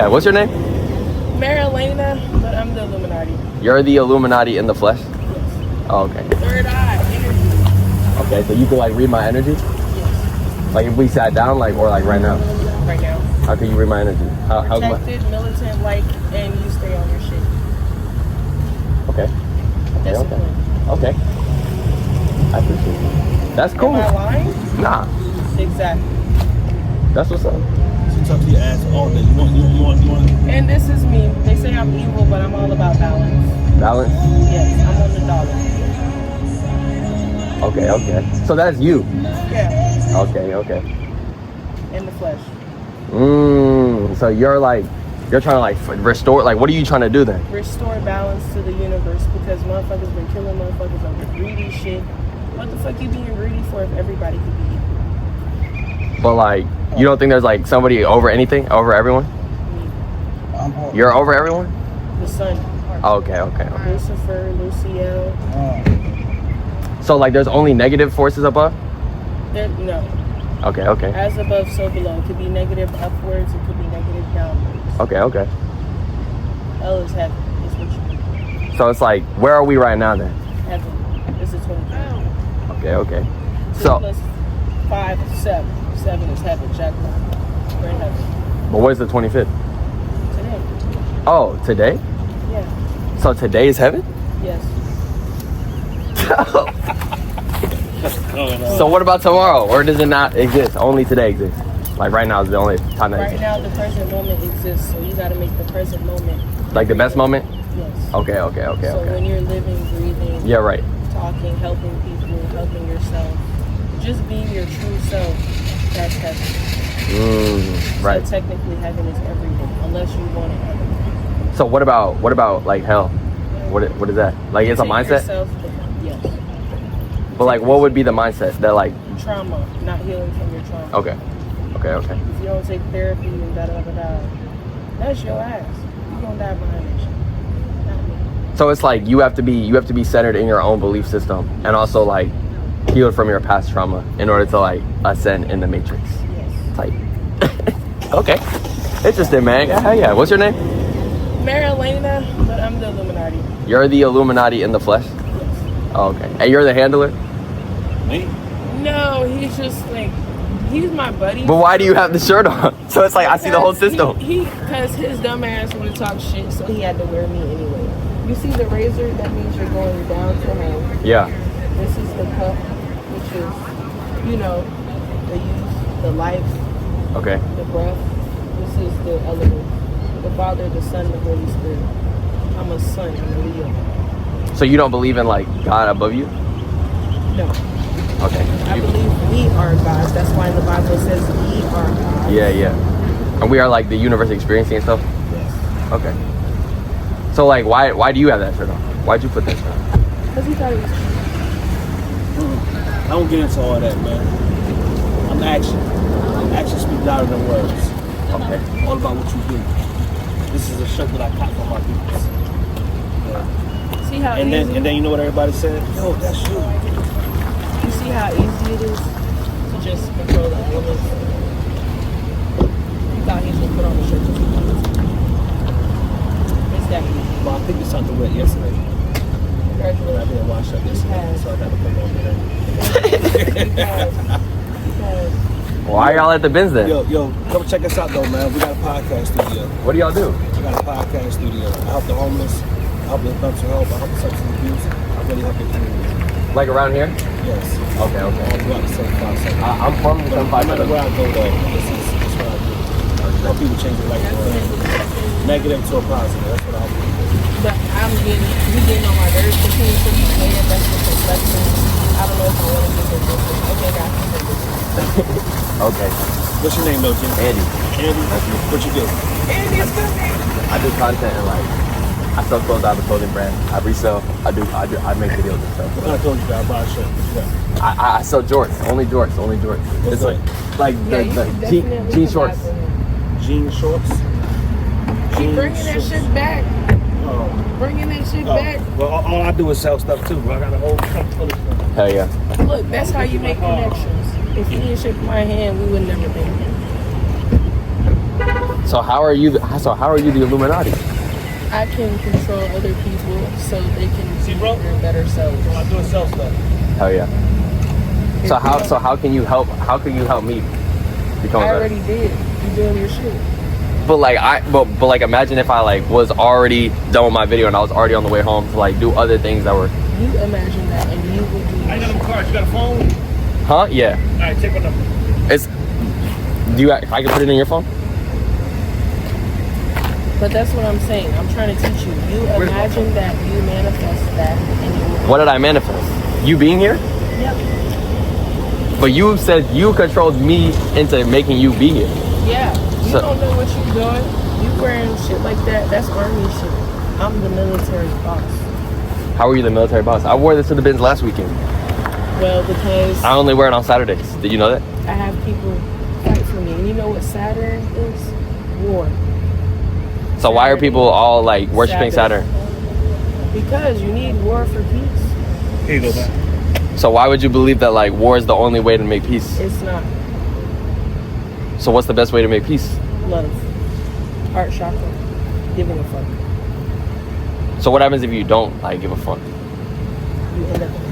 Yeah, what's your name? Marilena, but I'm the Illuminati. You're the Illuminati in the flesh? Yes. Oh, okay. Third eye, energy. Okay, so you can like read my energy? Yes. Like if we sat down, like, or like right now? Right now. How can you read my energy? How's my... Protected, militant, like, and you stay on your shit. Okay. Discipline. Okay. I appreciate it. That's cool. Am I lying? Nah. Exactly. That's what's up. She talk to your ass all day. You want. And this is me. They say I'm evil, but I'm all about balance. Balance? Yes, I'm on the dollar. Okay. So that's you. Yeah. Okay. In the flesh. So you're trying to like restore, like what are you trying to do then? Restore balance to the universe because motherfuckers been killing motherfuckers over greedy shit. What the fuck you being greedy for if everybody could be equal? But like, you don't think there's like somebody over anything, over everyone? Me. You're over everyone? The sun. Okay. Lucifer, Luciel. So like there's only negative forces above? No. Okay. As above, so below. It could be negative upwards, it could be negative downwards. Okay. Hell is heaven, is what you mean. So it's like, where are we right now then? Heaven. This is 25. Okay. 2 So, plus 5 is 7. 7 is heaven, jackpot. We're in heaven. but where's the 25th? Today. Oh, today? Yeah. So today is heaven? Yes. So what about tomorrow? Or does it not exist? Only today exists? Like right now is the only time that Right exists? now, the present moment exists, so you gotta make the present moment. Like the best moment? Yes. Okay. So when you're living, breathing, Yeah, right. talking, helping people, helping yourself, just being your true self, that's heaven. Right. So technically, heaven is every day, unless you want it heaven. So what about like hell? What is that? Like it's a Take mindset? yourself, yes. But like what would be the mindset that like... Trauma, not healing from your trauma. Okay. If you don't take therapy and da-da-da-da, that's your ass. You're gonna die behind that shit. Not me. So it's like you have to be centered in your own belief system and also like healed from your past trauma in order to like ascend in the matrix. Yes. Type. Okay. Interesting, man. Yeah. What's your name? Marilena, but I'm the Illuminati. You're the Illuminati in the flesh? Yes. Oh, okay. And you're the handler? Me? No, he's just like, he's my buddy. But why do you have the shirt on? So it's like I see the whole system. Because his dumb ass would talk shit, so he had to wear me anyway. You see the razor? That means you're going down to hell. Yeah. This is the cup, which is, the use, the life, Okay. the breath. This is the element. The Father, the Son, the Holy Spirit. I'm a son, I'm a Leo. So you don't believe in like God above you? No. Okay. I believe we are gods. That's why in the Bible it says we are gods. Yeah. And we are like the universe experiencing and stuff? Yes. Okay. So like why do you have that shirt on? Why'd you put that shirt on? Because he thought it was I don't get into all that, man. I'm action. Action speaks louder than words. Okay. All about what you do. This is a shirt that I caught from my people. See how And easy? then you know what everybody said? Yo, that's you. You see how easy it is to just control that woman? You thought he should put on the shirt to keep on this. It's that easy. Well, I think it's something wet yesterday. I Congratulations. didn't wash up yesterday, so I got to put it on Because Why y'all at the bins then? Yo, come check us out though, man. We got a podcast studio. What do y'all do? We got a podcast studio. I help the homeless. I help with mental health. I help with substance abuse. I really help the community. Like around here? Yes. Okay. All throughout the 75 sector. I'm from the No 75 matter sector. where I go though, this is what I do. Help people change their life from negative to a positive. That's what I do. but you getting on my nerves. Continue to be saying that's the perspective. I don't know if I want to get this. Okay, guys. Okay. What's your name though, Jim? Andy. Andy? What you do? Andy's coming. I do content and like I sell clothes out of a clothing brand. I resell. I make videos and stuff. What kind of clothes you got? I buy a shirt. What you got? I sell jorts. Only jorts. It's that? like the jean shorts. Jean shorts? Keep bringing that shit back. Oh. Bringing that shit back. Well, all I do is sell stuff too. I got a whole truck full of stuff. Hell yeah. Look, that's how you make connections. If you didn't shake my hand, we would never be here. So how are you the Illuminati? I can control other people so they can See, bro? be their better selves. I'm doing self stuff. Hell yeah. So how can you help me become I better? already did. You doing your shit. But like imagine if I like was already done with my video and I was already on the way home to like do other things that were. You imagine that and you would do I your got no shit. cards. You got a phone? Huh? Yeah. All right, take my number. It's. I can put it in your phone. But that's what I'm saying. I'm trying to teach you. You imagine that you manifest that and you will. What did I manifest? You being here? Yep. But you said you controlled me into making you be here. Yeah. You So- don't know what you're doing. You wearing shit like that. That's army shit. I'm the military boss. How were you the military boss? I wore this to the bins last weekend. Well, because I only wear it on Saturdays. Did you know that? I have people fight for me. And you know what Saturn is? War. So why are people all like worshiping Saturn? Because you need war for peace. Here you go, man. So why would you believe that like war is the only way to make peace? It's not So what's the best way to make peace? love. Heart chakra. Giving a fuck. So what happens if you don't like give a fuck? You end up in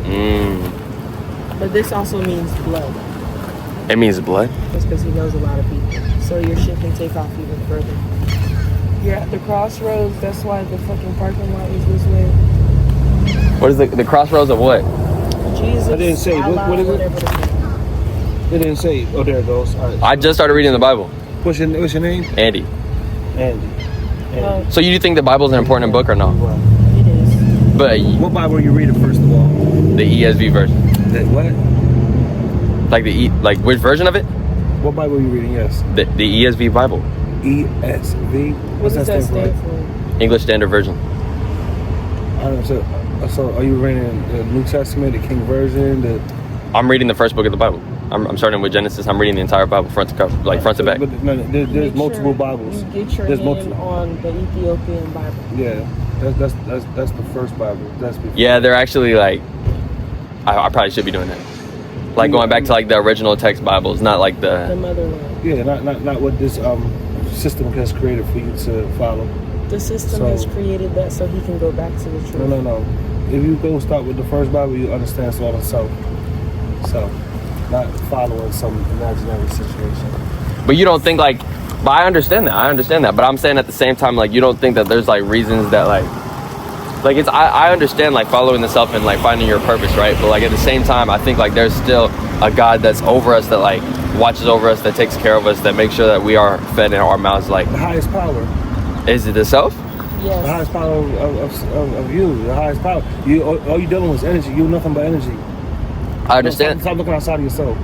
hell. But this also means blood. It means blood. That's because he knows a lot of people. So your shit can take off even further. You're at the crossroads. That's why the fucking parking lot is this way. What is the crossroads of what? Jesus. I didn't say. Allah, What is it? whatever the fuck. They didn't say. Oh, there it goes. All right. I just started reading the Bible. What's your name? Andy. Andy. Well, So you think the Bible's an important book or no? it is. But What Bible are you reading first of all? the ESV version. What? Like which version of it? What Bible are you reading? Yes. The ESV Bible. ESV. What does that stand for? English Standard Version. I don't know. So are you reading the New Testament, the King Version, the? I'm reading the first book of the Bible. I'm starting with Genesis. I'm reading the entire Bible front to cover, like front to back. But no, there's Make multiple sure Bibles. You get your There's hand multiple. on the Ethiopian Bible. Yeah, that's the first Bible. That's before. Yeah, they're actually like. I probably should be doing that. Like going back to like the original text Bibles, not like The the. motherland. Yeah, not what this system has created for you to follow. The system So- has created that so he can go back to the truth. No. If you go start with the first Bible, you understand it's all on self. So, not following some imaginary situation. But you don't think like. But I understand that. But I'm saying at the same time, like you don't think that there's like reasons that like it's I understand like following the self and like finding your purpose, right? But like at the same time, I think like there's still a God that's over us, that like watches over us, that takes care of us, that makes sure that we are fed in our mouths. Like, The highest power. is it the self? The Yes. highest power of you. The highest power. You all you dealing with is energy. You're nothing but energy. I understand, Stop looking outside of yourself.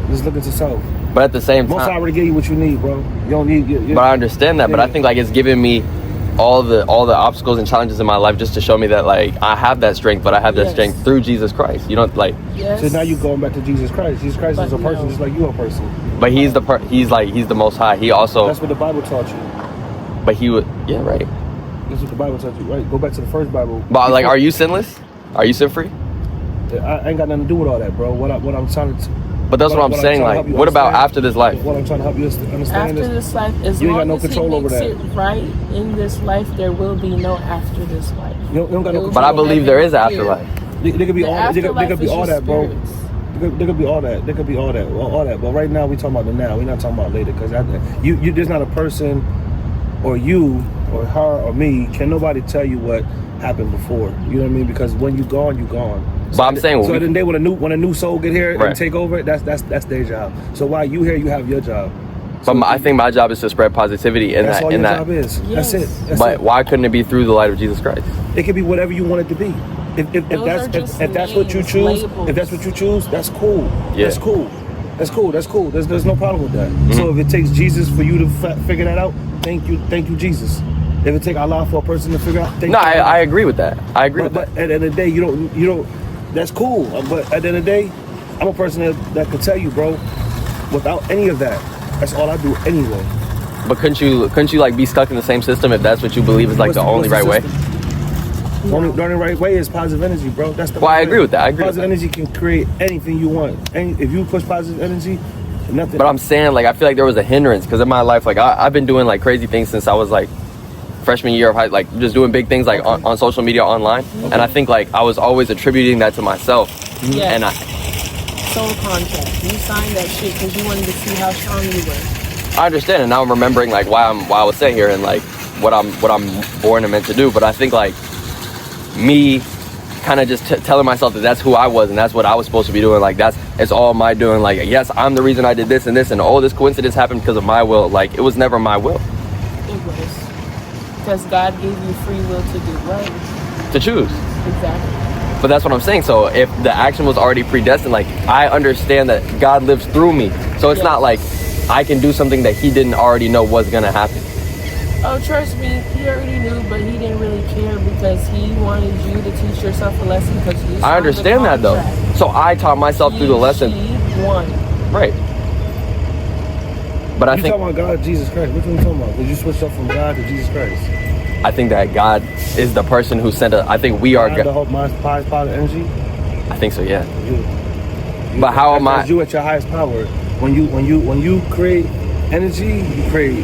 Just look at yourself. but at the same Most I time, already gave you what you need, bro. You don't need. but I understand that. But I Yeah. think like it's given me all the obstacles and challenges in my life just to show me that like I have that strength, but I have that Yes. strength through Jesus Christ. You know, like, Yes. So now you're going back to Jesus Christ. Jesus Christ But is a person no. just like you a person. but he's the Most High. He also, That's what the Bible taught you. but he would, yeah, right. That's what the Bible taught you, right? Go back to the first Bible. But like, are you sinless? Are you sin free? I ain't got nothing to do with all that, bro. What I'm trying to. But that's what I'm saying. trying to Like, help you what about understand- after this life? What I'm trying to help you understand After is this life, as you ain't long got no as control he over makes that. it right in this life, there will be no after this life. you don't got no It will control. But I over believe there is afterlife. They could be The all. They afterlife could be is all just that, bro. spirits. There could be all that. There could be all that. All that. But right now we talking about the now. We're not talking about later because you there's not a person or you or her or me. Can nobody tell you what happened before? You know what I mean? Because when you gone, you gone. But I'm saying, So then they when a new soul get here Right. and take over, that's their job. So while you here, you have your job. But I think my job is to spread positivity in That's that. all In your that. job is. Yes. That's it. That's But it. why couldn't it be through the light of Jesus Christ? It can be whatever you want it to be. If Those are just that's what you names, choose, labels. if that's what you choose, that's cool. Yeah. That's cool. That's cool. That's cool. There's no problem with that. Mm-hmm. So if it takes Jesus for you to figure that out, thank you, Jesus. If it take Allah for a person to figure out, thank No, you. I agree with that. I agree with But that. at the end of the day, you don't. That's cool. But at the end of the day, I'm a person that could tell you, bro. Without any of that, that's all I do anyway. But couldn't you like be stuck in the same system if that's what you believe is like What's the only right way? system? The only right way is positive energy, bro. That's the Well, I right agree way. with that. I agree with Positive energy can create anything you want. If you push positive energy, Nothing. But I'm saying, like, I feel like there was a hindrance because in my life, like, I've been doing like crazy things since I was like freshman year of high, like just doing big things like on social media, online. And I think like I was always attributing that to myself. Yeah. And Soul contract. You signed that shit because you wanted to see how strong you were. I understand, and now I'm remembering like why I was sitting here and like what I'm born and meant to do. But I think like me kind of just telling myself that that's who I was and that's what I was supposed to be doing. Like it's all my doing. Like, yes, I'm the reason I did this and this, and this coincidence happened because of my will. Like, it was never my will. It was. Because God gave you free will to do what? To choose. Exactly. But that's what I'm saying. So if the action was already predestined, like, I understand that God lives through me. So it's not like I can do something that he didn't already know was going to happen. Oh, trust me, he already knew, but he didn't really care because he wanted you to teach yourself a lesson because you I understand that, though. So I taught myself through the lesson. She won. Right. But I think... You're talking about God, Jesus Christ. Which one you talking about? Did you switch up from God to Jesus Christ? I think that God is the person who sent us. I think we are... God, the whole highest power energy? I think so, yeah. You, but how am I... You at your highest power. When you create energy, you create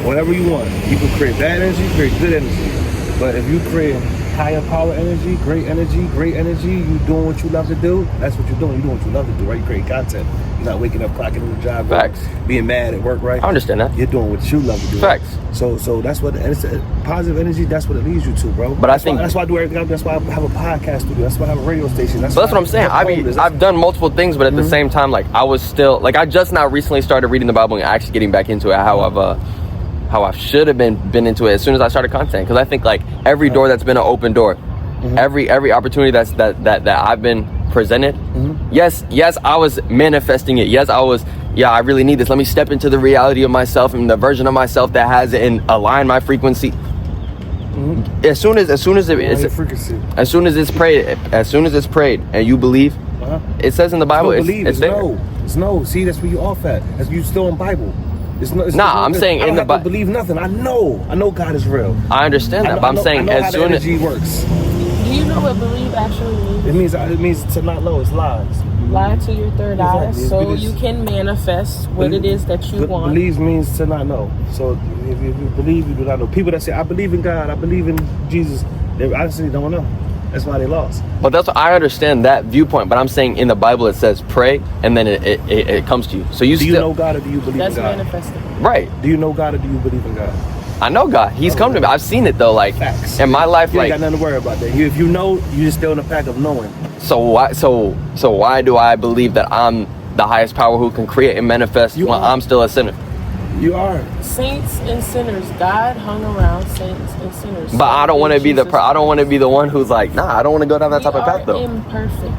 whatever you want. You can create bad energy, create good energy. But if you create higher power energy, great energy, you doing what you love to do, that's what you're doing. You're doing what you love to do, right? You create content. You're not waking up, clocking in the job, Facts. Being mad at work, right? I understand that. You're doing what you love to do. Facts. Right? So that's what, and it's positive energy, that's what it leads you to, bro. But that's why I do everything. That's why I have a podcast studio. That's why I have a radio station. That's what I'm saying. I've done multiple things, but at the same time, like, I was still, like, I just now recently started reading the Bible and actually getting back into it, how I should have been into it as soon as I started content. Because I think like every door that's been an open door, every opportunity that I've been presented, yes, I was manifesting it. Yes, I really need this. Let me step into the reality of myself and the version of myself that has it and align my frequency. As soon as it's prayed and you believe, it says in the Bible, it's there. It's no. See, that's where you off at. That's you still in Bible. I'm saying in the Bible. Believe nothing. I know God is real. I understand that, but I'm saying as soon as energy works. Do you know what believe actually means? It means to not know. It's lies. Lie to your third eye, Exactly. so you can manifest what it is that you want. Believe means to not know. So if you believe, you do not know. People that say I believe in God, I believe in Jesus, they honestly don't know. That's why they lost. But that's what I understand that viewpoint. But I'm saying in the Bible it says pray, and then it comes to you. So do you know God or do you believe in God? That's manifesting. Right. Do you know God or do you believe in God? I know God. He's come to me. I've seen it though. Like Facts. In my life, you like ain't got nothing to worry about that. If you know, you just still in the pack of knowing. So why do I believe that I'm the highest power who can create and manifest when I'm still a sinner? You are. Saints and sinners. God hung around saints and sinners. But I don't want to be I don't want to be the one who's like, nah, I don't want to go down that type of path though. Imperfect.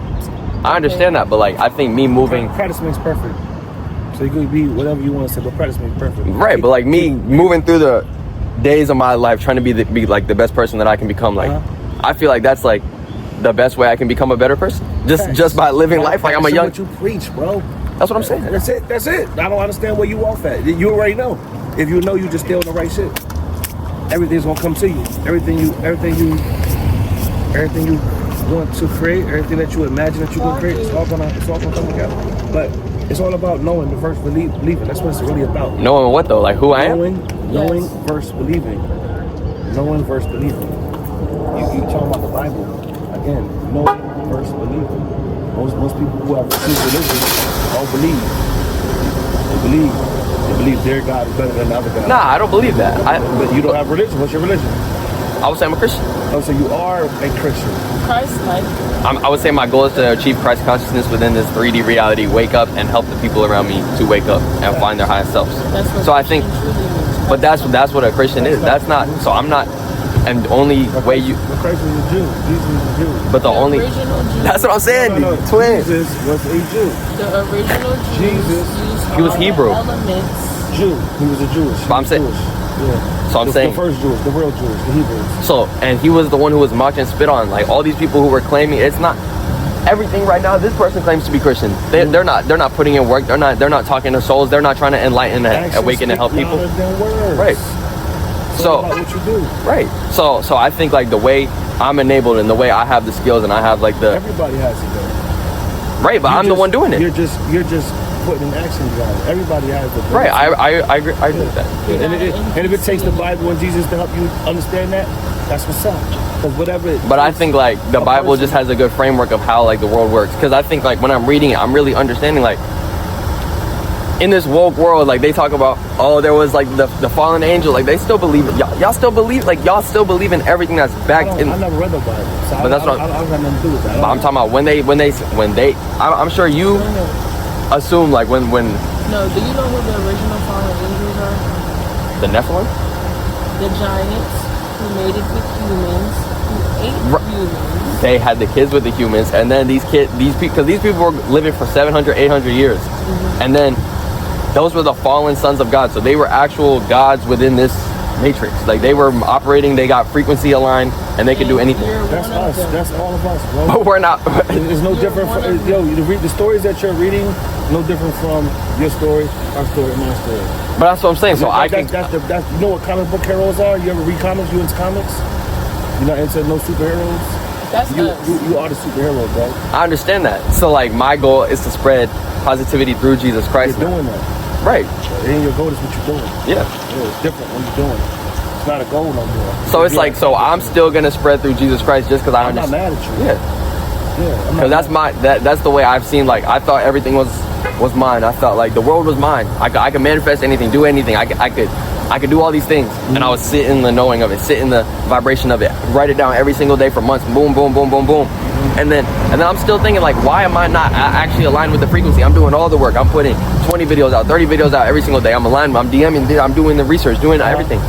I understand that, but like I think me moving. Practice makes perfect. So you could be whatever you want to say, but practice makes perfect. Right, but like me moving through the days of my life trying to be like the best person that I can become. Like I feel like that's like the best way I can become a better person. Just by living life like I'm a young. What you preach, bro. That's what I'm saying. That's it. I don't understand where you off at. You already know. If you know, you just stay on the right shit. Everything's gonna come to you. Everything you want to create, everything that you imagine that you're gonna create, it's all gonna come together. But it's all about knowing the verse believing. That's what it's really about. Knowing what though? Like who I am? Knowing verse believing. Knowing verse believing. You talking about the Bible. Again, knowing verse believing. Most people who have received religion don't believe. They believe their God is better than the other God. Nah, I don't believe that. But you don't have religion. What's your religion? I would say I'm a Christian. Oh, so you are a Christian. Christ-like. I would say my goal is to achieve Christ consciousness within this 3D reality, wake up and help the people around me to wake up and find their highest selves. So I think, but that's what a Christian is. That's not, so I'm not, and the only way you... Christ was a Jew. Jesus was a Jew. But the only... That's what I'm saying, twins. Jesus was a Jew. The original Jesus. He was Hebrew. Elements. Jew. He was a Jewish. But I'm saying... Yeah. So I'm saying... The first Jews, the real Jews, the Hebrews. So, and he was the one who was mocked and spit on. Like, all these people who were claiming... It's not... Everything right now, this person claims to be Christian. They're not putting in work. They're not talking to souls. They're not trying to enlighten and awaken and help people. Right. So what you do. Right. So I think like the way I'm enabled and the way I have the skills and I have like the... Everybody has it though. Right, but I'm the one doing it. You're just putting in action behind it. Everybody has the Right. I agree. I agree with that. And if it takes the Bible and Jesus to help you understand that, that's what's up. Because whatever. But I think like the Bible just has a good framework of how like the world works. Because I think like when I'm reading it, I'm really understanding like in this woke world, like they talk about, oh, there was like the fallen angel. Like they still believe it. Y'all still believe, like y'all still believe in everything that's back in. I never read the Bible, so but that's what I don't have nothing to do with that. But I'm talking about when they. I'm sure you assume like when. No, do you know who the original fallen angels are? The Nephilim? The giants who made it with humans, who ate humans. They had the kids with the humans, and then these people were living for 700, 800 years, and then those were the fallen sons of God. So they were actual gods within this matrix. Like they were operating, they got frequency aligned, and they could do anything. That's us. That's all of us, bro. But we're not. It's no different from, you read the stories that you're reading, no different from your story, our story, and my story. But that's what I'm saying. So that's you know what comic book heroes are? You ever read comics? You into comics? You're not into no superheroes? That's you are the superhero, bro. I understand that. So like my goal is to spread positivity through Jesus Christ. You're doing that. Right. And your goal is what you're doing. Yeah. It's different when you're doing it. It's not a goal no more. So it's like, so I'm still gonna spread through Jesus Christ just because I understand. I'm not mad at you. Yeah. Because that's the way I've seen. Like I thought everything was mine. I thought like the world was mine. I could manifest anything, do anything. I could do all these things, and I would sit in the knowing of it, sit in the vibration of it, write it down every single day for months. Boom, boom, boom, boom, boom. And then I'm still thinking like, why am I not actually aligned with the frequency? I'm doing all the work. I'm putting 20 videos out, 30 videos out every single day. I'm aligned. I'm DMing. I'm doing the research, doing everything.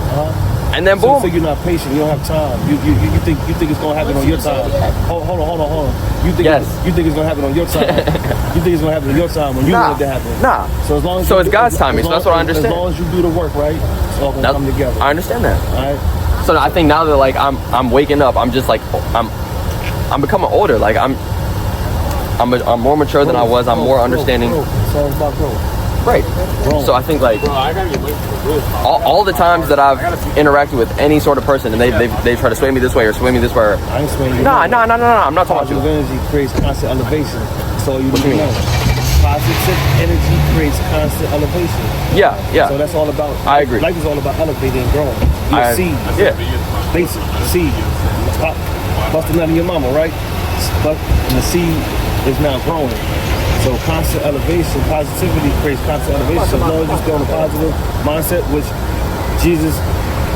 And then boom. So you're not patient. You don't have time. You think it's gonna happen on your time. Hold on. You think it's gonna happen on your time. You think it's gonna happen on your time when you want it to happen. Nah. So as long as it's God's timing. So that's what I understand. As long as you do the work, right? It's all gonna come together. I understand that. All right. So I think now that like I'm waking up, I'm just like I'm becoming older. Like I'm more mature than I was. I'm more understanding. It's all about growth. Right. So I think like all the times that I've interacted with any sort of person and they try to sway me this way or sway me this way. I ain't swaying you. No. I'm not talking about you. Positive energy creates constant elevation. So you know. Positive energy creates constant elevation. Yeah. So that's all about. I agree. Life is all about elevating and growing. You're a seed. Yeah. Basic seed. Busting out of your mama, right? But the seed is now growing. So constant elevation, positivity creates constant elevation. So as long as you stay on a positive mindset, which Jesus,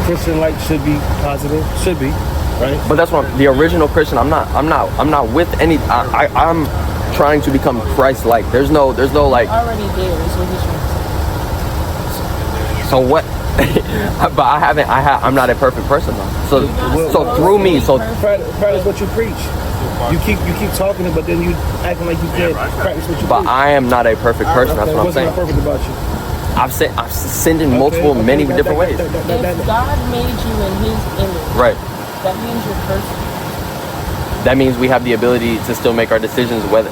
Christian like should be positive, should be, right? But that's what the original Christian. I'm not with any. I'm trying to become Christ-like. There's no like. Already there is what he's trying to say. So what? But I'm not a perfect person though. So through me. So practice what you preach. You keep talking it, but then you acting like you can't practice what you But preach. I am not a perfect person. That's what I'm saying. What's not perfect about you? I've sinned in many different ways. If God made you in His image, Right. that means you're perfect. That means we have the ability to still make our decisions. Whether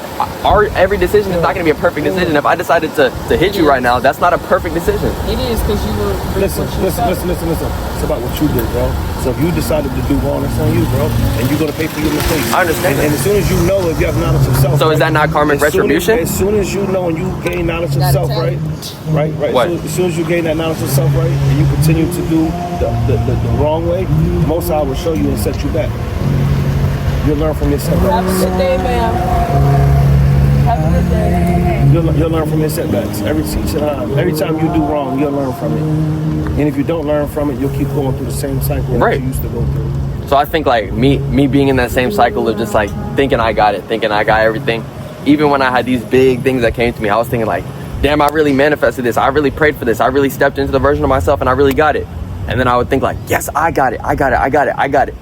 every decision is not going to be a perfect decision. If I decided to hit you right now, that's not a perfect decision. It is because you were. Listen. It's about what you did, bro. So if you decided to do wrong, that's on you, bro. And you're gonna pay for your mistakes. I understand. And as soon as you know, if you have knowledge of self. So is that not karmic retribution? As soon as you know and you gain knowledge of self, right? Right. What? So as soon as you gain that knowledge of self, right, and you continue to do the wrong way, Most High will show you and set you back. You'll learn from your setbacks. Have a good day, ma'am. Have a good day. You'll learn from your setbacks. Every time you do wrong, you'll learn from it. And if you don't learn from it, you'll keep going through the same cycle that you used to go through. So I think like me being in that same cycle of just like thinking I got it, thinking I got everything. Even when I had these big things that came to me, I was thinking like, damn, I really manifested this. I really prayed for this. I really stepped into the version of myself and I really got it. And then I would think like, yes, I got it.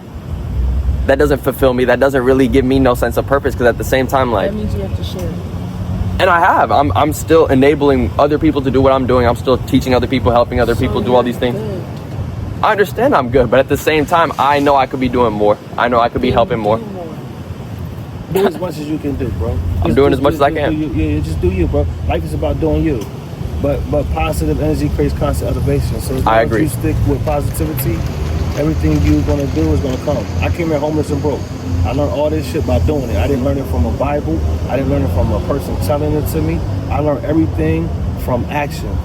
That doesn't fulfill me. That doesn't really give me no sense of purpose because at the same time, like... That means you have to share. And I have. I'm still enabling other people to do what I'm doing. I'm still teaching other people, helping other people do all these things. Good. I understand I'm good, but at the same time, I know I could be doing more. I know I could be helping more. Do as much as you can do, bro. I'm doing as much as I can. Just do you, bro. Life is about doing you. But positive energy creates constant elevation. So as long as you stick with positivity, Everything you're gonna do is gonna come. I came here homeless and broke. I learned all this shit by doing it. I didn't learn it from a Bible. I didn't learn it from a person telling it to me. I learned everything from action,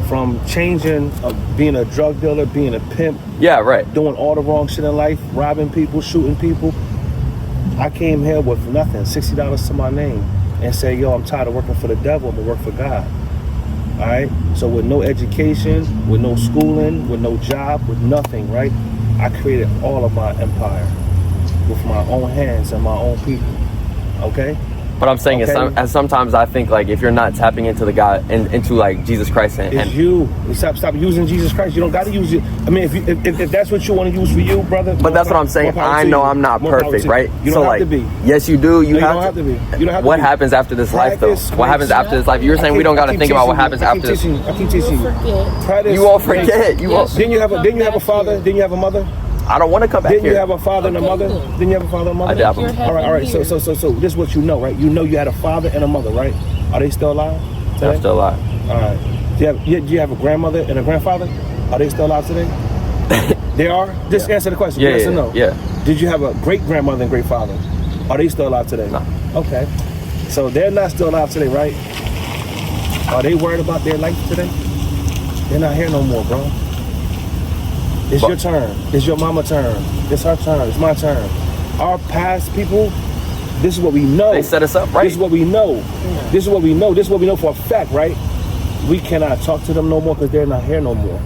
from changing, being a drug dealer, being a pimp. Yeah, right. Doing all the wrong shit in life, robbing people, shooting people. I came here with nothing, $60 to my name, and said, yo, I'm tired of working for the devil, I'm gonna work for God. All right? So with no education, with no schooling, with no job, with nothing, right? I created all of my empire with my own hands and my own people. Okay? What I'm saying is, sometimes I think like if you're not tapping into the God and into like Jesus Christ and you stop using Jesus Christ. You don't got to use it. I mean, if that's what you want to use for you, brother. But that's what I'm saying. I know I'm not perfect, right? You don't have to be. Yes, you do. You don't have to be. You don't have to what be. happens after this life, though? What happens after this life? You're saying we don't got to think about what happens after this. I keep teaching you. You won't forget. You won't. Didn't you have a father? Didn't you have a mother? I don't want to come back Didn't here. you have a father and a mother? Didn't you have a father and a mother? I did have a mother. All right. So this is what you know, right? You know you had a father and a mother, right? Are they still alive today? They're still alive. All right. Do you have a grandmother and a grandfather? Are they still alive today? They are? Just answer the question. Yes or no? Yeah. Did you have a great-grandmother and great-father? Are they still alive today? No. Okay. So they're not still alive today, right? Are they worried about their life today? They're not here no more, bro. It's your turn. It's your mama's turn. It's her turn. It's my turn. Our past people, this is what we know. They set us up, right? This is what we know. This is what we know. This is what we know for a fact, right? We cannot talk to them no more because they're not here no more.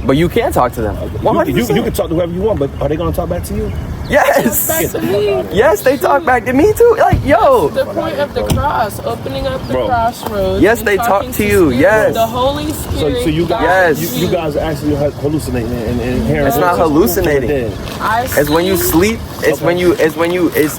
But you can talk to them. 100%. You can talk to whoever you want, but are they going to talk back to you? Yes. Back to me. Yes, they talk back to me too. Like, yo. The point of the cross, opening up the crossroads. Yes, they talk to you. Spirit, Yes. The Holy Spirit. So you guys, Yes. you guys are actually hallucinating and hearing. It's not hallucinating. It's when you sleep. It's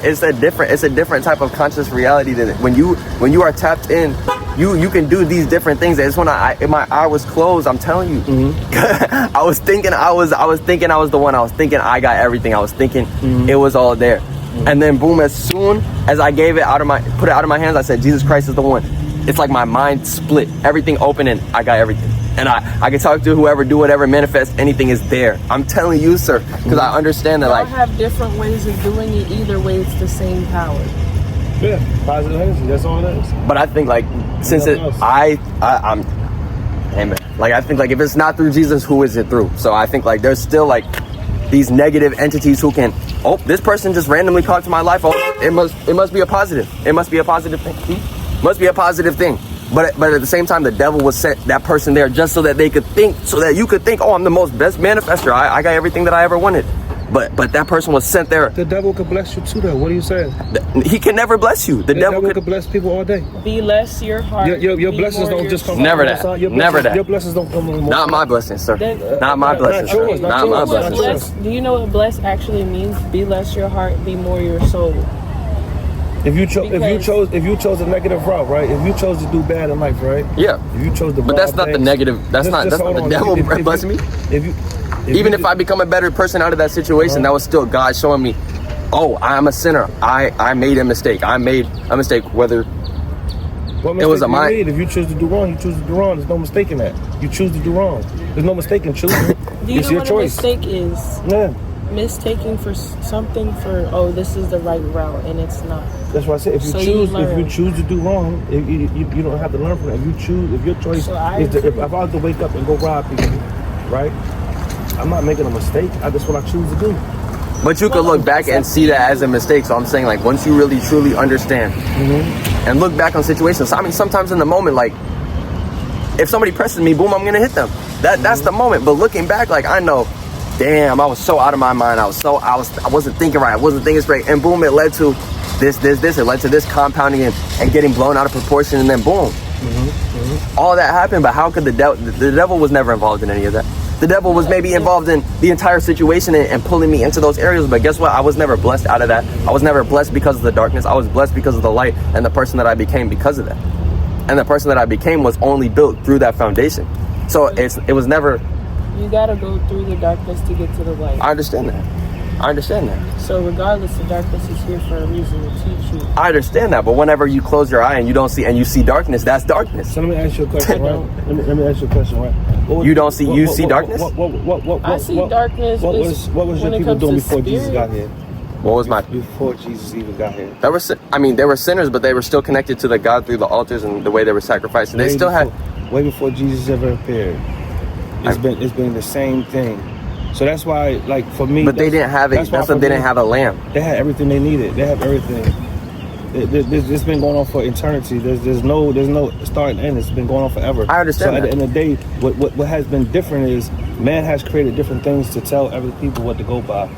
it's a different type of conscious reality than when you are tapped in. You can do these different things. It's when my eye was closed. I'm telling you, I was thinking I was the one. I was thinking I got everything. I was thinking it was all there, and then boom! As soon as I put it out of my hands, I said, Jesus Christ is the one. It's like my mind split, everything open, and I got everything. And I can talk to whoever, do whatever, manifest anything is there. I'm telling you, sir, because I understand that. Y'all Like, have different ways of doing it. Either way, it's the same power. Yeah, positive energy. That's all it is. but I think like since I'm amen. Like I think like if it's not through Jesus, who is it through? So I think like there's still like these negative entities who can. Oh, this person just randomly called to my life. Oh, it must be a positive. It must be a positive thing. Must be a positive thing. But at the same time, the devil was set that person there just so that they could think, so that you could think, oh, I'm the best manifester. I got everything that I ever wanted. But that person was sent there. The devil could bless you too, though. What are you saying? He can never bless you. The devil could bless people all day. Be less your heart. Your blessings don't just come. Never that. Never that. Your blessings don't come from. Not my blessings, sir. Not my blessings, sir. Not my blessings, sir. Do you know what bless actually means? Be less your heart, be more your soul. If you chose a negative route, right? If you chose to do bad in life, right? Yeah. If you chose the but that's not the negative. That's not the devil blessing me. If I become a better person out of that situation, that was still God showing me, oh, I'm a sinner. I made a mistake. I made a mistake. Whether it was a mind. If you choose to do wrong, you choose to do wrong. There's no mistake in that. You choose to do wrong. There's no mistake in choosing. Do you it's know your what choice. A mistake is? Yeah. Mistaking for something for, oh, this is the right route, and it's not. That's why I said if you choose to do wrong, you don't have to learn from that. If your choice is if I was to wake up and go rob people, right? I'm not making a mistake. That's what I choose to do. But you could look back and see that as a mistake. So I'm saying, like, once you really truly understand and look back on situations. I mean, sometimes in the moment, like, if somebody presses me, boom, I'm gonna hit them. That's the moment. But looking back, like, I know, damn, I was so out of my mind. I wasn't thinking right. I wasn't thinking straight. And boom, it led to this. It led to this compounding and getting blown out of proportion. And then boom, all that happened. But how could the devil was never involved in any of that. The devil was maybe involved in the entire situation and pulling me into those areas. But guess what? I was never blessed out of that. I was never blessed because of the darkness. I was blessed because of the light and the person that I became because of that. And the person that I became was only built through that foundation. So it was never. You gotta go through the darkness to get to the light. I understand that. I understand that. So regardless, the darkness is here for a reason to teach you. I understand that, but whenever you close your eye and you don't see, and you see darkness, that's darkness. So let me ask you a question, right? let me ask you a question, right? You don't see, you see darkness? I see darkness. What was your people doing before Jesus got here? What was my... Before Jesus even got here? They were sinners, but they were still connected to the God through the altars and the way they were sacrificing. They still had... Way before Jesus ever appeared. It's been the same thing. So that's why, like, for me... But they didn't have it. That's why they didn't have a lamb. They had everything they needed. They have everything. It's been going on for eternity. There's no start and end. It's been going on forever. I understand. So at the end of the day, what has been different is man has created different things to tell other people what to go by.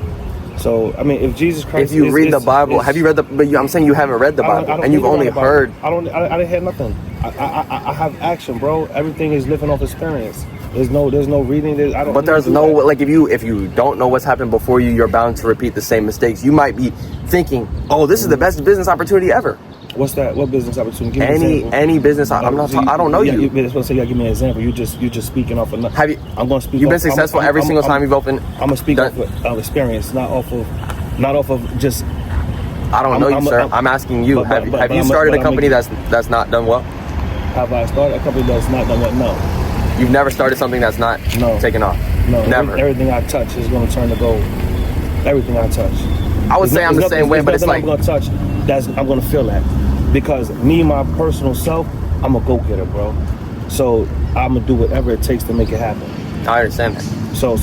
So I mean, if Jesus Christ, if you read the Bible, have you read the? But I'm saying you haven't read the Bible, and you've only heard. I didn't hear nothing. I have action, bro. Everything is living off experience. There's no reading. But there's no, like, if you don't know what's happened before you, you're bound to repeat the same mistakes. You might be thinking, oh, this is the best business opportunity ever. What's that? What business opportunity? Give me any business. I don't know you. You're supposed to say, give me an example. You just speaking off of nothing. Have you? I'm going to speak. You've been successful every single time you've opened. I'm gonna speak off of experience, not off of just. I don't know you, sir. I'm asking you. Have you started a company that's not done well? Have I started a company that's not done well? No. You've never started something that's not taken off? No. Never. Everything I touch is going to turn to gold. Everything I touch. I would say I'm the same way, but it's like... I'm going to touch, I'm going to feel that. Because me, my personal self, I'm a go-getter, bro. So I'm going to do whatever it takes to make it happen. I understand that. So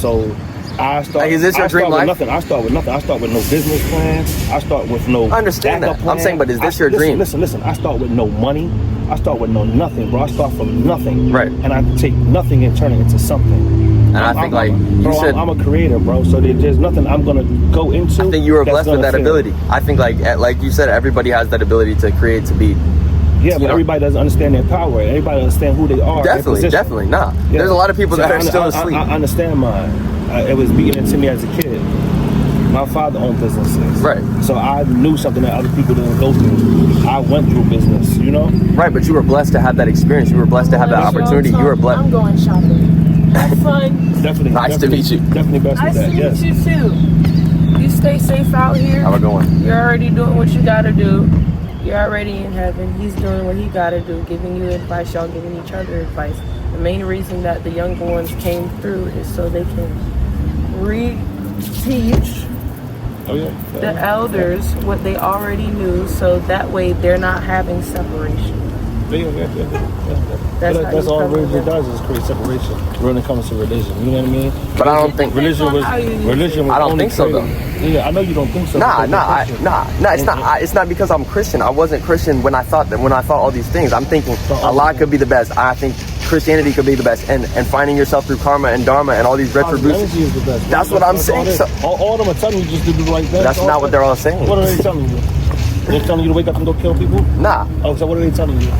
I start... Like, is this your dream life? I start with nothing. I start with no business plan. I start with no... I understand that. Plan. I'm saying, but is this your dream? Listen. I start with no money. I start with no nothing, bro. I start from nothing. Right. And I take nothing and turn it into something. And I think, I'm a creator, bro. So there's nothing I'm going to go into. I think you were blessed with that ability. I think, like you said, everybody has that ability to create, to be... Yeah, but everybody doesn't understand their power. Everybody doesn't understand who they are. Definitely. Nah. Yeah. There's a lot of people that are still asleep. I understand mine. It was beaten into me as a kid. My father owned businesses. Right. So I knew something that other people didn't go through. I went through business, you know? Right, but you were blessed to have that experience. You were blessed to have that opportunity. You were blessed. I'm going shopping. Have fun. Definitely. Nice to meet you. Definitely blessed with that, yes. Nice to meet you, too. You stay safe out here. Have a good one. You're already doing what you gotta do. You're already in heaven. He's doing what he gotta do, giving you advice. Y'all giving each other advice. The main reason that the younger ones came through is so they can teach the elders what they already knew, so that way they're not having separation. That's all religion does, is create separation when it comes to religion. You know what I mean? But I don't think religion was I don't think so, though. Yeah, I know you don't think so. Nah. It's not because I'm Christian. I wasn't Christian when I thought all these things. I'm thinking Allah could be the best. I think Christianity could be the best, and finding yourself through karma and dharma and all these retributions. Is the best. That's what I'm saying. All of them are telling you just to do the right thing. That's not what they're all saying. What are they telling you? They're telling you to wake up and go kill people? Nah. Oh, so what are they telling you?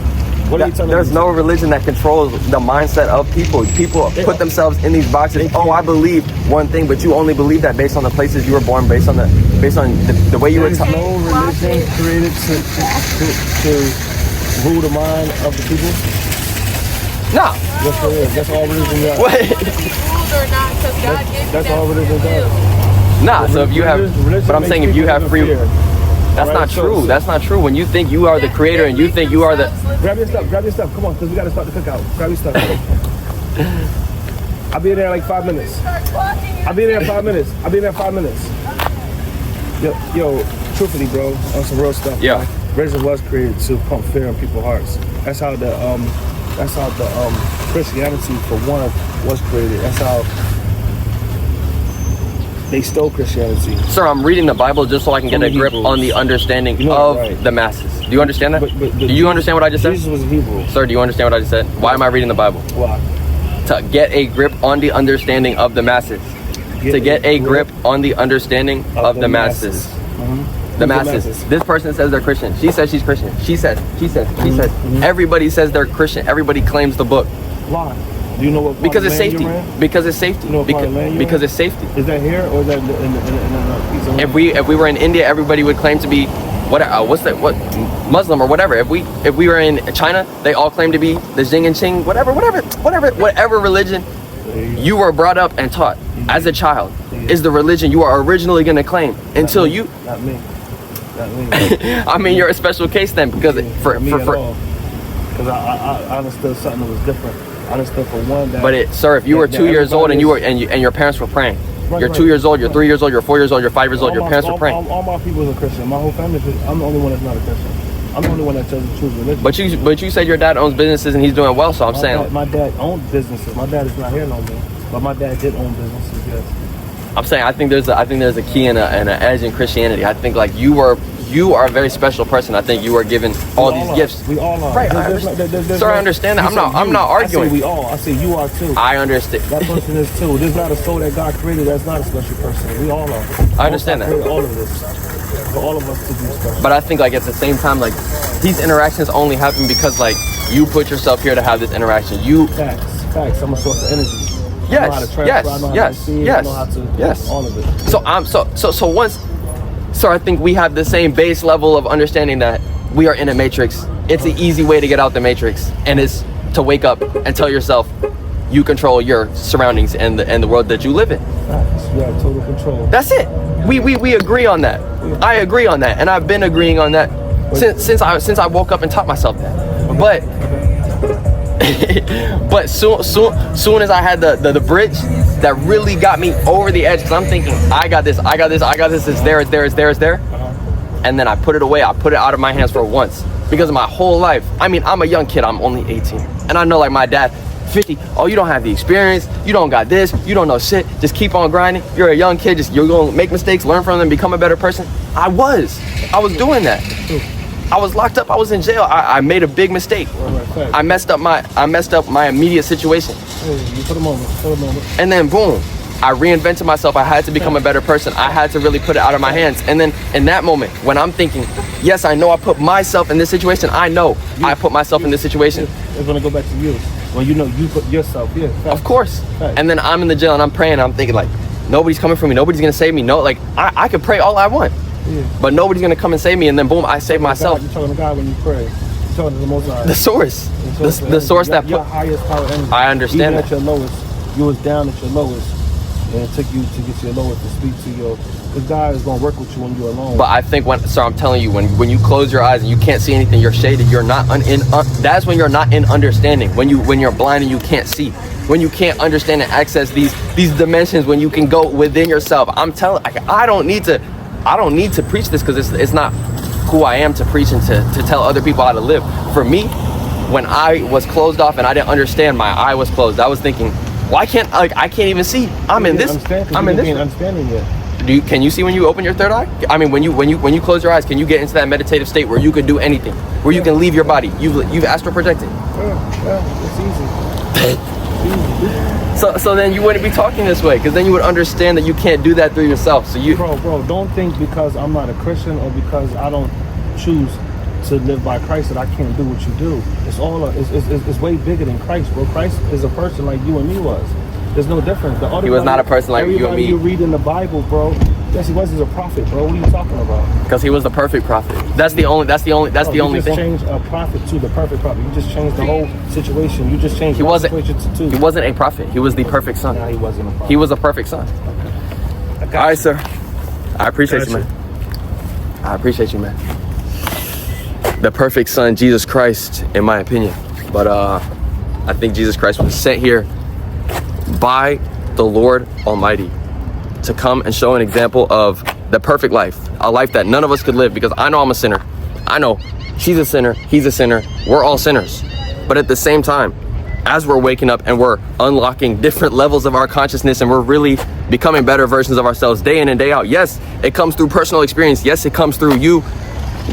There's no religion that controls the mindset of people. People put themselves in these boxes. Oh, I believe one thing, but you only believe that based on the places you were born, based on the way you were taught. No religion created to rule the mind of the people. Nah. Yes, there is. That's all religion does. What? That's all religion does. Nah. So if you have, but I'm saying if you have free. That's not true. That's not true. When you think you are the creator and you think you are the... Grab your stuff. Come on, because we got to start the cookout. Grab your stuff. I'll be there in like 5 minutes. I'll be there in 5 minutes. Yo, truthfully, bro, on some real stuff. Yeah. Religion was created to pump fear in people's hearts. That's how the Christianity, for one, was created. That's how they stole Christianity. Sir, I'm reading the Bible just so I can get a grip on the understanding of the masses. Do you understand that? Do you understand what I just said? Jesus was a Hebrew. Sir, do you understand what I just said? Why am I reading the Bible? Why? To get a grip on the understanding of the masses. To get a grip on the understanding of the masses. The masses. This person says they're Christian. She says she's Christian. She says. Everybody says they're Christian. Everybody claims the book. Why? Do you know what? Because it's safety. Because it's safety. You know because it's safety. Is that here or is that in the piece of land? If we were in India, everybody would claim to be what Muslim or whatever. If we were in China, they all claim to be the Xing and Qing, whatever religion. you were brought up and taught as a child is the religion you are originally going to claim until you. Not me. Not me. I mean, you're a special case then because because I understood something that was different. I understood for one that. But sir, if you were 2 years old and your parents were praying, you're 2 years old, you're 3 years old, you're 4 years old, you're 5 years old, your parents were praying. All my people are Christian. My whole family. I'm the only one that's not a Christian. I'm the only one that doesn't choose religion. But you said your dad owns businesses and he's doing well, so I'm saying. My dad owned businesses. My dad is not here no more. But my dad did own businesses. Yes. I'm saying I think there's a key and an edge in Christianity. I think like you are a very special person. I think you are given all these gifts. We all are. Right. Sir, I understand that. I'm not arguing. I say we all. I say you are too. I understand. That person is too. There's not a soul that God created that's not a special person. We all are. I understand that. All of this. For all of us to be special. But I think like at the same time, like these interactions only happen because like you put yourself here to have this interaction. Facts. I'm a source of energy. Yes. All of it. So I think we have the same base level of understanding that we are in a matrix. It's an easy way to get out the matrix, and it's to wake up and tell yourself you control your surroundings and the world that you live in. You have total control. That's it. We agree on that. I agree on that, and I've been agreeing on that since I woke up and taught myself that. But soon as I had the bridge that really got me over the edge, because I'm thinking I got this, it's there. And then I put it away. I put it out of my hands for once because of my whole life. I mean, I'm a young kid. I'm only 18, and I know like my dad, 50. Oh, you don't have the experience. You don't got this. You don't know shit. Just keep on grinding. You're a young kid. You're gonna make mistakes, learn from them, become a better person. I was doing that. I was locked up. I was in jail. I made a big mistake. I messed up my immediate situation. For the moment. And then boom, I reinvented myself. I had to become a better person. I had to really put it out of my hands. And then in that moment, when I'm thinking, yes, I know I put myself in this situation. I know I put myself in this situation. It's gonna go back to you. Well, you know you put yourself here. Of course. And then I'm in the jail and I'm praying. And I'm thinking like, nobody's coming for me. Nobody's gonna save me. No, like I could pray all I want. Yeah. But nobody's gonna come and save me, and then boom, I save myself. You're talking to God when you pray. You're talking to the Most High. The source. The source that your highest power energy. I understand Even that. at your lowest, you was down at your lowest, and it took you to get to your lowest to speak to your. Because God is gonna work with you when you're alone. But I think I'm telling you, when you close your eyes and you can't see anything, you're shaded. You're not that's when you're not in understanding. When you're blind and you can't see. When you can't understand and access these dimensions. When you can go within yourself. I'm telling. I don't need to preach this because it's not who I am to preach and to tell other people how to live. For me, when I was closed off and I didn't understand, my eye was closed. I was thinking, I can't even see. I'm in this. I'm in this. Understanding yet. Can you see when you open your third eye? I mean, when you close your eyes, can you get into that meditative state where you can do anything, where you can leave your body? You've astral projected. Yeah, it's easy. So then you wouldn't be talking this way, because then you would understand that you can't do that through yourself. So bro, don't think because I'm not a Christian or because I don't choose to live by Christ that I can't do what you do. It's way bigger than Christ, bro. Christ is a person like you and me was. There's no difference. He was not a person like you and me. Everybody you read in the Bible, bro. Yes, he was. He's a prophet, bro. What are you talking about? Because he was the perfect prophet. That's the only thing. You just changed a prophet to the perfect prophet. You just changed the whole situation. You just changed the situation to two. He wasn't a prophet. He was the perfect son. Nah, he wasn't a prophet. He was a perfect son. Okay. All right, sir. I appreciate you, man. I appreciate you, man. The perfect son, Jesus Christ, in my opinion. But I think Jesus Christ was sent here by the Lord Almighty to come and show an example of the perfect life, a life that none of us could live, because I know I'm a sinner. I know she's a sinner, he's a sinner, we're all sinners. But at the same time, as we're waking up and we're unlocking different levels of our consciousness and we're really becoming better versions of ourselves day in and day out. Yes, it comes through personal experience. Yes, it comes through you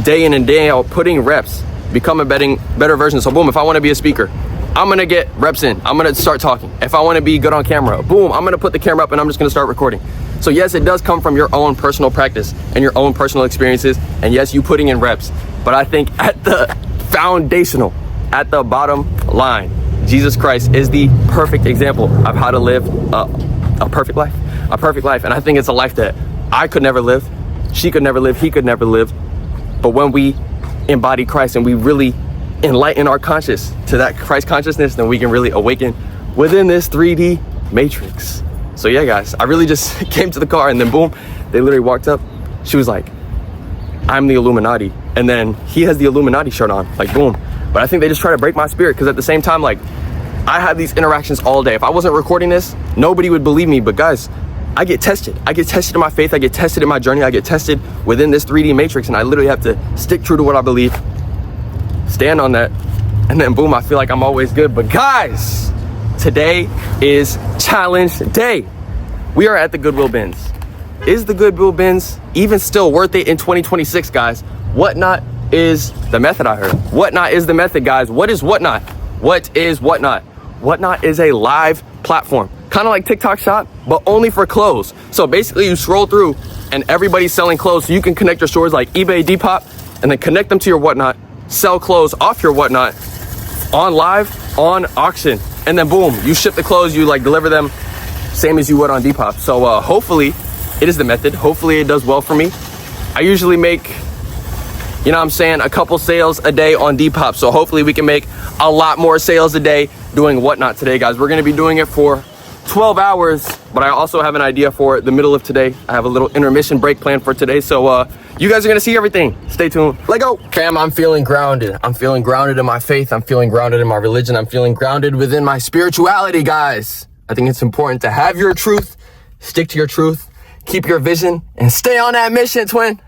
day in and day out, putting reps, becoming better versions. So boom, if I want to be a speaker, I'm gonna get reps in. I'm gonna start talking. If I want to be good on camera, boom, I'm gonna put the camera up and I'm just gonna start recording. So yes, it does come from your own personal practice and your own personal experiences, and yes, you putting in reps. But I think at the foundational, at the bottom line, Jesus Christ is the perfect example of how to live a perfect life. A perfect life. And I think it's a life that I could never live, she could never live, he could never live. But when we embody Christ and we really enlighten our conscious to that Christ consciousness, then we can really awaken within this 3D Matrix. So yeah, guys, I really just came to the car and then boom, they literally walked up. She was like, I'm the Illuminati. And then he has the Illuminati shirt on, like boom. But I think they just try to break my spirit because at the same time, like, I have these interactions all day. If I wasn't recording this, nobody would believe me. But guys, I get tested. I get tested in my faith. I get tested in my journey. I get tested within this 3D matrix. And I literally have to stick true to what I believe, stand on that. And then boom, I feel like I'm always good. But guys, today is challenge day. We are at the Goodwill bins. Is the Goodwill bins even still worth it in 2026, guys? Whatnot is the method, I heard. Whatnot is the method, guys. What is Whatnot? What is Whatnot? Whatnot is a live platform, kind of like TikTok Shop, but only for clothes. So basically you scroll through and everybody's selling clothes. So you can connect your stores like eBay, Depop, and then connect them to your Whatnot, sell clothes off your Whatnot on live, on auction. And then boom, you ship the clothes, you like deliver them same as you would on Depop. So hopefully it is the method. Hopefully it does well for me. I usually make, you know what I'm saying, a couple sales a day on Depop. So hopefully we can make a lot more sales a day doing Whatnot today, guys. We're gonna be doing it for 12 hours, but I also have an idea for the middle of today. I have a little intermission break planned for today. So you guys are gonna see everything. Stay tuned. Let go. Fam, I'm feeling grounded. I'm feeling grounded in my faith. I'm feeling grounded in my religion. I'm feeling grounded within my spirituality, guys. I think it's important to have your truth, stick to your truth, keep your vision, and stay on that mission, twin.